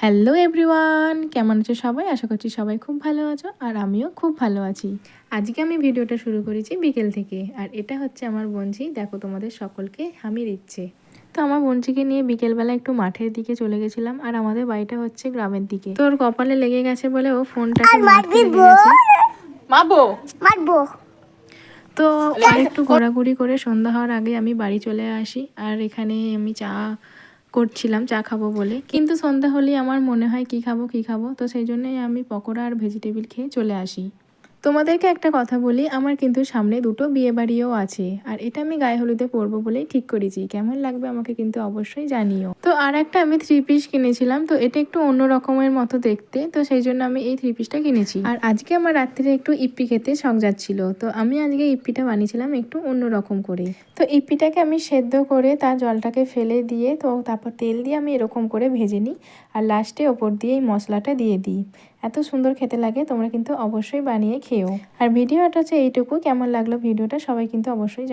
Hello everyone, কেমন আছো সবাই? আশা করছি সবাই খুব ভালো আছো আর আমিও খুব ভালো আছি। আজকে আমি ভিডিওটা শুরু করেছি বিকেল থেকে, আর এটা হচ্ছে আমার বোনঝি। দেখো তোমাদের সকলকে হামি দিচ্ছে। তো আমার বোনঝিকে নিয়ে বিকেলবেলা একটু মাঠের দিকে চলে গেছিলাম, আর আমাদের বাড়িটা হচ্ছে গ্রামের দিকে। তোর কপালে লেগে গেছে বলে ও ফোনটাকে মারতে লেগে গেছে। মারবো। তো একটু ঘোরাঘুরি করে সন্ধ্যা হওয়ার আগে আমি বাড়ি চলে আসি, আর এখানে আমি চা করছিলাম, চা খাবো বলে। কিন্তু সন্ধ্যা হলেই আমার মনে হয় কি খাবো, তো সেই জন্যই আমি পকোড়া আর ভেজিটেবিল খেয়ে চলে আসি। তোমাদেরকে একটা কথা বলি, আমার কিন্তু সামনে দুটো বিয়ে বাড়িও আছে, আর এটা আমি গায়ে হলুদে পরবো বলেই ঠিক করেছি। কেমন লাগবে আমাকে কিন্তু অবশ্যই জানিও। তো আর একটা আমি 3 পিস কিনেছিলাম, তো এটা একটু অন্য রকমের মতো দেখতে, তো সেই জন্য আমি এই 3 পিসটা কিনেছি। আর আজকে আমার রাত্রে একটু ইপ্পি খেতে শখ যাচ্ছিল, তো আমি আজকে ইপ্পিটা বানিয়েছিলাম একটু অন্য রকম করে। তো ইপ্পিটাকে আমি সেদ্ধ করে তার জলটাকে ফেলে দিয়ে, তো তারপর তেল দিয়ে আমি এরকম করে ভেজে নিই, আর লাস্টে ওপর দিয়ে এই মশলাটা দিয়ে দিই। এত সুন্দর খেতে লাগে, তোমরা কিন্তু অবশ্যই বানিয়ে খেও। আর ভিডিওটা হচ্ছে এইটুকু। কেমন লাগলো ভিডিওটা সবাই কিন্তু অবশ্যই জানিও।